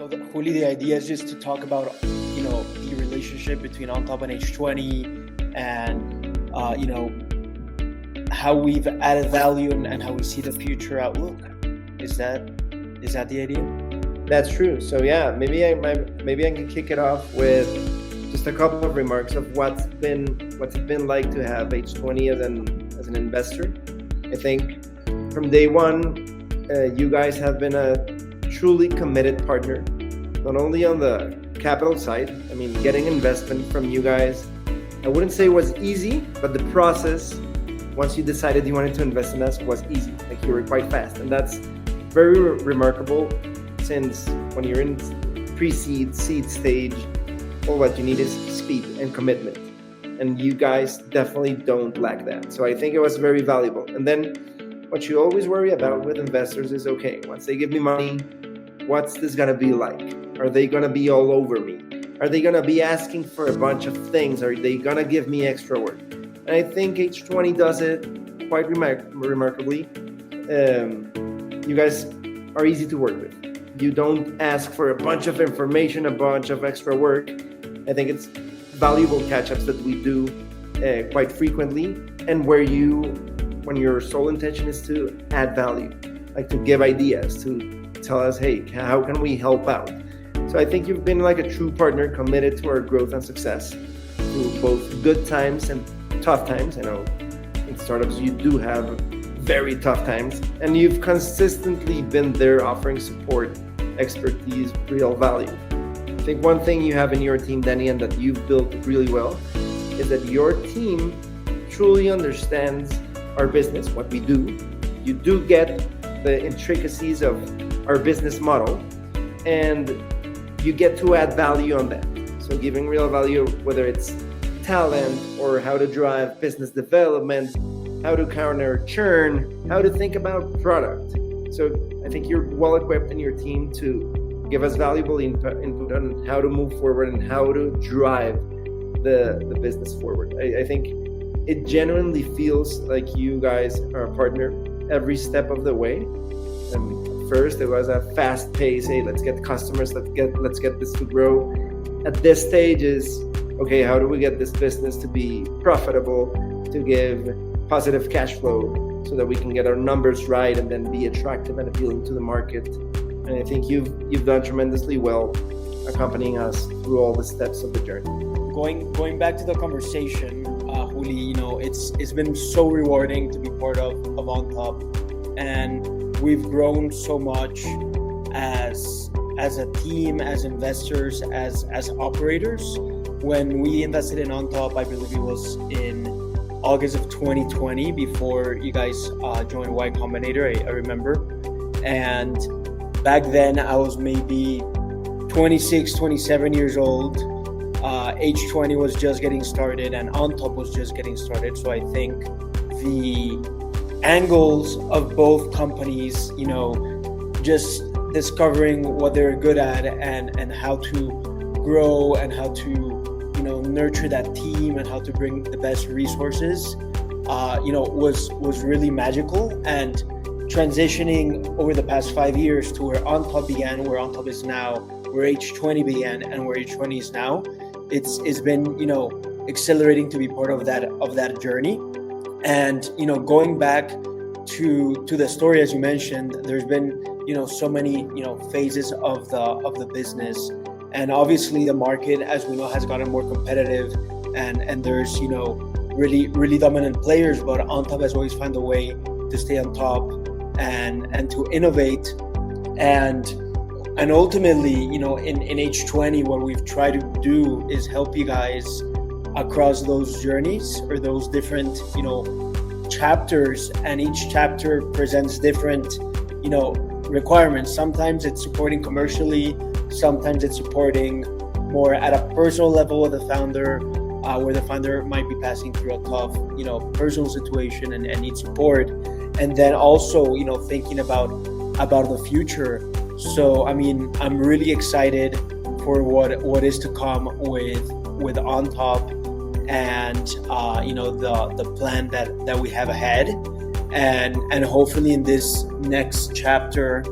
Juli, the idea is just to talk about, the relationship between Ontop and H20 and, how we've added value and how we see the future outlook. Is that the idea? That's true. So yeah, maybe I can kick it off with just a couple of remarks of what's it been like to have H20 as an investor. I think from day one, you guys have been a truly committed partner, not only on the capital side. I mean, getting investment from you guys, I wouldn't say it was easy, but the process, once you decided you wanted to invest in us, was easy. Like, you were quite fast, and that's very remarkable, since when you're in pre-seed, seed stage, all what you need is speed and commitment, and you guys definitely don't lack that. So I think it was very valuable. And then what you always worry about with investors is, okay, once they give me money, what's this gonna be like? Are they gonna be all over me? Are they gonna be asking for a bunch of things? Are they gonna give me extra work? And I think H20 does it quite remarkably. You guys are easy to work with. You don't ask for a bunch of information, a bunch of extra work. I think it's valuable catch-ups that we do quite frequently, and when your sole intention is to add value, like to give ideas, to tell us, hey, how can we help out? So I think you've been like a true partner, committed to our growth and success through both good times and tough times. I know in startups you do have very tough times, and you've consistently been there offering support, expertise, real value. I think one thing you have in your team, Danny, and that you've built really well, is that your team truly understands our business, what we do. You do get the intricacies of our business model, and you get to add value on that. So giving real value, whether it's talent or how to drive business development, how to counter churn, how to think about product. So I think you're well equipped in your team to give us valuable input on how to move forward and how to drive the business forward. I think it genuinely feels like you guys are a partner every step of the way. First, it was a fast pace. Hey, let's get customers. Let's get this to grow. At this stage is, okay, how do we get this business to be profitable, to give positive cash flow, so that we can get our numbers right and then be attractive and appealing to the market. And I think you've done tremendously well accompanying us through all the steps of the journey. Going back to the conversation, Juli, it's been so rewarding to be part of Ontop, and we've grown so much as a team, as investors, as operators. When we invested in Ontop, I believe it was in August of 2020, before you guys joined Y Combinator, I remember. And back then I was maybe 26, 27 years old. H20 was just getting started and Ontop was just getting started. So I think the angles of both companies, just discovering what they're good at and how to grow and how to nurture that team and how to bring the best resources, was really magical. And transitioning over the past 5 years to where Ontop began, where Ontop is now, where H20 began, and where H20 is now, it's been accelerating to be part of that journey. And going back to the story, as you mentioned, there's been so many phases of the business. And obviously the market, as we know, has gotten more competitive, and there's really dominant players, but Ontop has always found a way to stay on top and to innovate. And ultimately, in H20, what we've tried to do is help you guys across those journeys, or those different chapters, and each chapter presents different requirements. Sometimes it's supporting commercially, sometimes it's supporting more at a personal level with the founder, where the founder might be passing through a tough, personal situation and needs support. And then also, thinking about the future. So, I mean, I'm really excited for what is to come with Ontop, and the plan that we have ahead, and hopefully in this next chapter,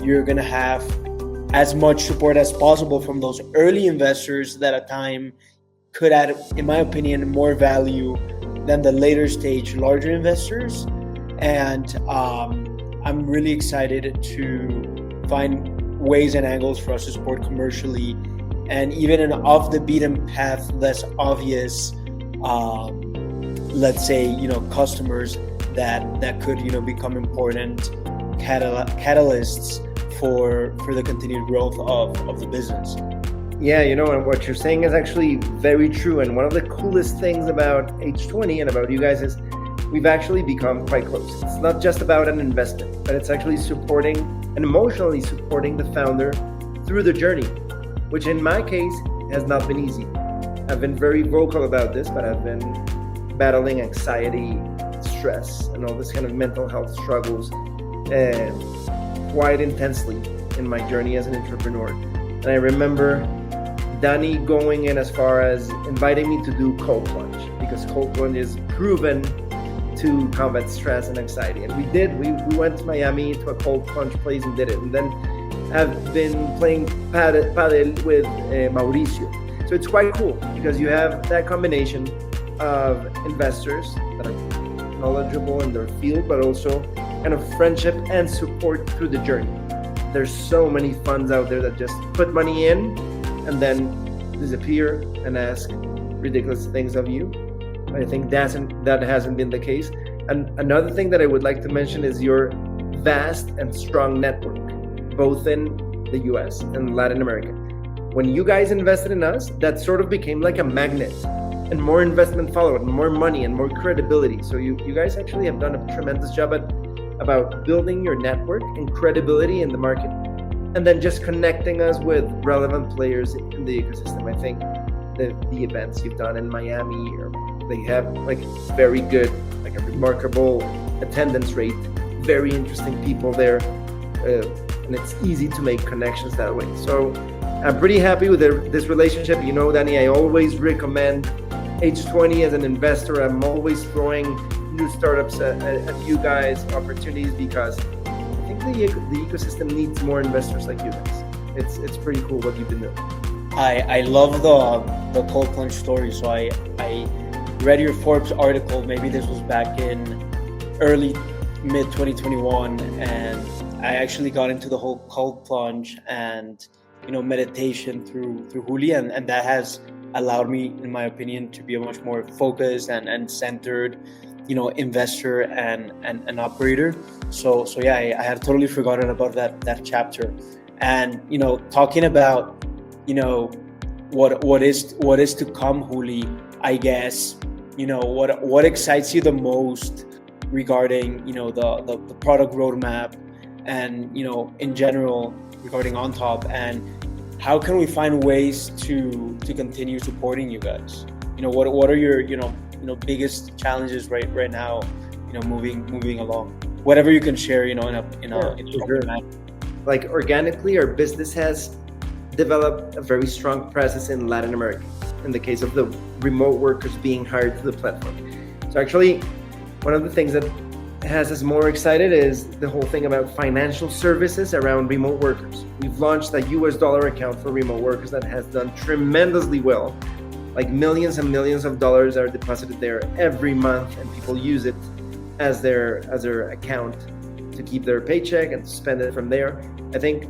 you're gonna have as much support as possible from those early investors that at time could add, in my opinion, more value than the later stage larger investors. And I'm really excited to find ways and angles for us to support commercially, and even an off the beaten path, less obvious, let's say, customers that could, become important catalysts for the continued growth of the business. Yeah, and what you're saying is actually very true. And one of the coolest things about H20 and about you guys is we've actually become quite close. It's not just about an investment, but it's actually supporting and emotionally supporting the founder through the journey, which in my case has not been easy. I've been very vocal about this, but I've been battling anxiety, stress, and all this kind of mental health struggles quite intensely in my journey as an entrepreneur. And I remember Danny going in as far as inviting me to do cold plunge, because cold plunge is proven to combat stress and anxiety. And we did. We went to Miami to a cold plunge place and did it. And then I've been playing paddle with Mauricio. So it's quite cool because you have that combination of investors that are knowledgeable in their field, but also kind of friendship and support through the journey. There's so many funds out there that just put money in and then disappear and ask ridiculous things of you. But I think that hasn't been the case. And another thing that I would like to mention is your vast and strong network, both in the US and Latin America. When you guys invested in us, that sort of became like a magnet, and more investment followed, and more money and more credibility. So you guys actually have done a tremendous job about building your network and credibility in the market, and then just connecting us with relevant players in the ecosystem. I think the events you've done in Miami, they have like very good, like a remarkable attendance rate, very interesting people there, and it's easy to make connections that way. So I'm pretty happy with this relationship. Danny, I always recommend H20 as an investor. I'm always throwing new startups at you guys, opportunities, because I think the ecosystem needs more investors like you guys. It's pretty cool what you've been doing. I love the cold plunge story. So I read your Forbes article. Maybe this was back in mid 2021, and I actually got into the whole cold plunge and meditation through Julian, and that has allowed me, in my opinion, to be a much more focused and centered investor and operator. So yeah, I had totally forgotten about that chapter. And talking about what is to come, Juli, I guess what excites you the most regarding the product roadmap and in general regarding Ontop, and how can we find ways to continue supporting you guys? What are your biggest challenges right now, moving along? Whatever you can share, in a manner. Like organically, our business has developed a very strong presence in Latin America, in the case of the remote workers being hired to the platform. So actually, one of the things that has us more excited is the whole thing about financial services around remote workers. We've launched a US dollar account for remote workers that has done tremendously well. Like millions and millions of dollars are deposited there every month, and people use it as their account to keep their paycheck and to spend it from there. I think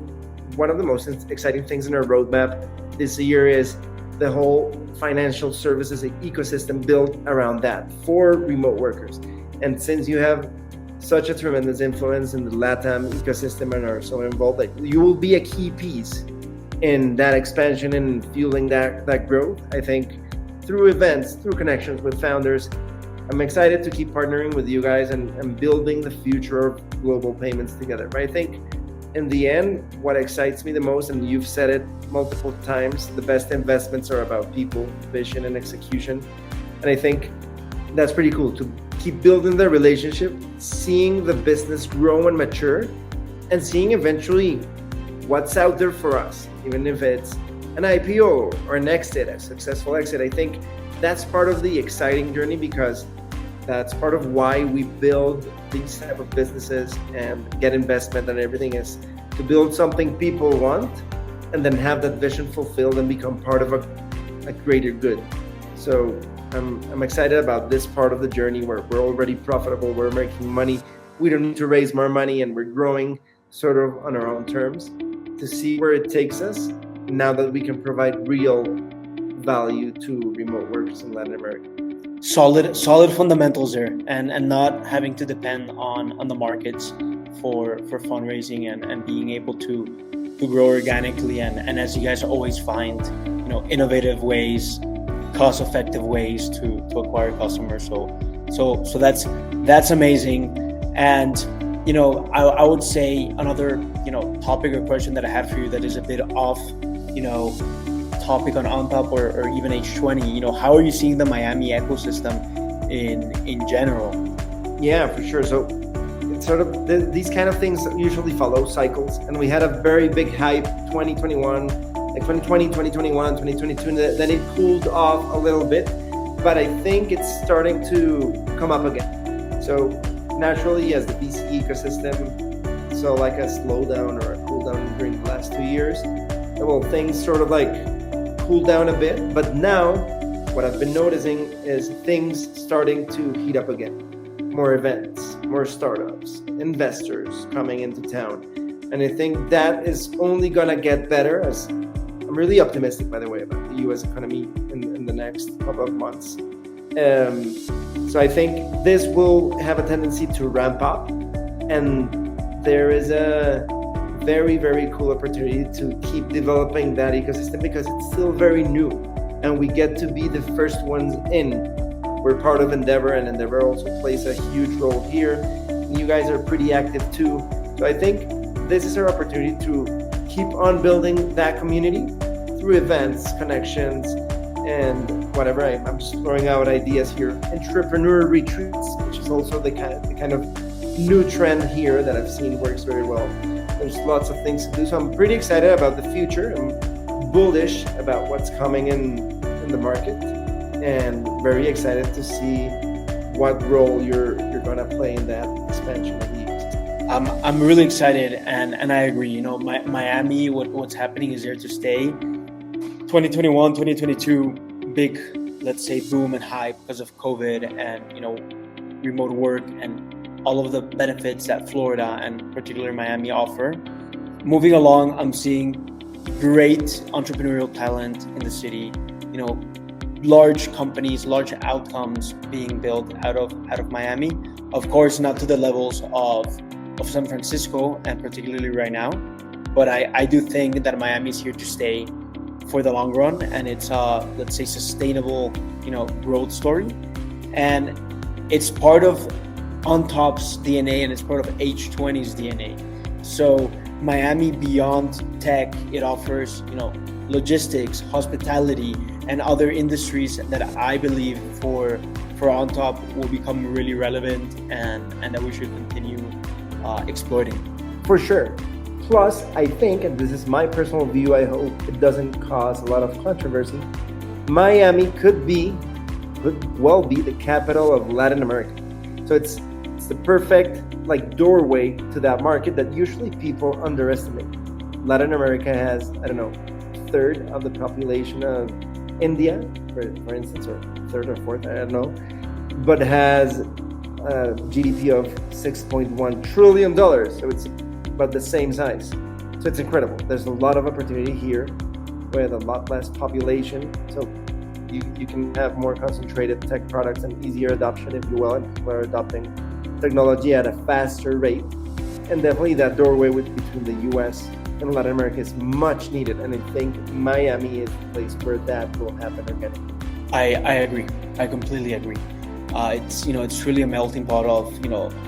one of the most exciting things in our roadmap this year is the whole financial services ecosystem built around that for remote workers. And since you have such a tremendous influence in the LATAM ecosystem and are so involved, like you will be a key piece in that expansion and fueling that growth. I think through events, through connections with founders, I'm excited to keep partnering with you guys and building the future of global payments together. But I think in the end, what excites me the most, and you've said it multiple times, the best investments are about people, vision, and execution. And I think that's pretty cool to keep building the relationship, seeing the business grow and mature, and seeing eventually what's out there for us, even if it's an IPO or an exit, a successful exit. I think that's part of the exciting journey, because that's part of why we build these type of businesses and get investment and everything, is to build something people want and then have that vision fulfilled and become part of a greater good. So I'm excited about this part of the journey where we're already profitable, we're making money, we don't need to raise more money, and we're growing sort of on our own terms, to see where it takes us now that we can provide real value to remote workers in Latin America. Solid fundamentals there, and not having to depend on the markets for fundraising and being able to grow organically, and as you guys always find, innovative ways, cost-effective ways to acquire customers. So that's amazing. And I would say another topic or question that I had for you that is a bit off topic on Ontop or even H20. How are you seeing the Miami ecosystem in general? Yeah, for sure. So it's sort of these kind of things usually follow cycles, and we had a very big hype 2021, like 2020, 2021, 2022, and then it cooled off a little bit, but I think it's starting to come up again. So naturally, as the VC ecosystem saw like a slowdown or a cool down during the last 2 years, well, things sort of like cooled down a bit, but now what I've been noticing is things starting to heat up again. More events, more startups, investors coming into town. And I think that is only gonna get better, as I'm really optimistic, by the way, about the US economy in the next couple of months. So I think this will have a tendency to ramp up, and there is a very, very cool opportunity to keep developing that ecosystem because it's still very new and we get to be the first ones in. We're part of Endeavor, and Endeavor also plays a huge role here. And you guys are pretty active too. So I think this is our opportunity to keep on building that community through events, connections, and whatever. I'm just throwing out ideas here. Entrepreneur retreats, which is also the kind of new trend here that I've seen works very well. There's lots of things to do. So I'm pretty excited about the future. I'm bullish about what's coming in the market, and very excited to see what role you're going to play in that expansion of the ecosystem. I'm really excited, and I agree. Miami, what's happening is there to stay. 2021, 2022, big, let's say, boom and hype because of COVID and remote work and all of the benefits that Florida and particularly Miami offer. Moving along, I'm seeing great entrepreneurial talent in the city. Large companies, large outcomes being built out of Miami. Of course, not to the levels of San Francisco, and particularly right now. But I do think that Miami is here to stay for the long run, and it's let's say sustainable, growth story. And it's part of Ontop's DNA, and it's part of H20's DNA. So Miami, beyond tech, it offers logistics, hospitality, and other industries that I believe for Ontop will become really relevant, and that we should continue exploiting. For sure. Plus, I think, and this is my personal view, I hope it doesn't cause a lot of controversy, Miami could well be the capital of Latin America. So it's the perfect doorway to that market that usually people underestimate. Latin America has, I don't know, a third of the population of India, for instance, or third or fourth, I don't know, but has a GDP of $6.1 trillion. So it's about the same size. So it's incredible. There's a lot of opportunity here with a lot less population. So you can have more concentrated tech products and easier adoption, if you will, and people are adopting technology at a faster rate. And definitely that doorway between the US and Latin America is much needed. And I think Miami is the place where that will happen organically. I agree. I completely agree. It's truly a melting pot of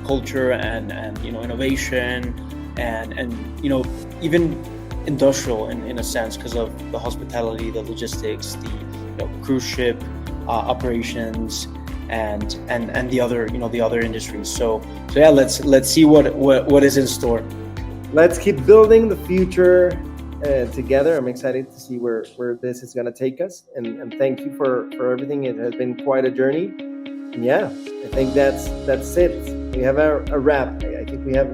culture and innovation and even industrial in a sense, because of the hospitality, the logistics, the cruise ship operations, and the other industries. So yeah, let's see what is in store. Let's keep building the future together. I'm excited to see where this is going to take us, and thank you for everything. It has been quite a journey. And yeah, I think that's it. We have a wrap. I think we have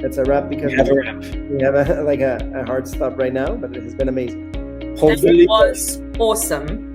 It's a wrap because we have a hard stop right now, but it has been amazing. Hopefully, it was awesome.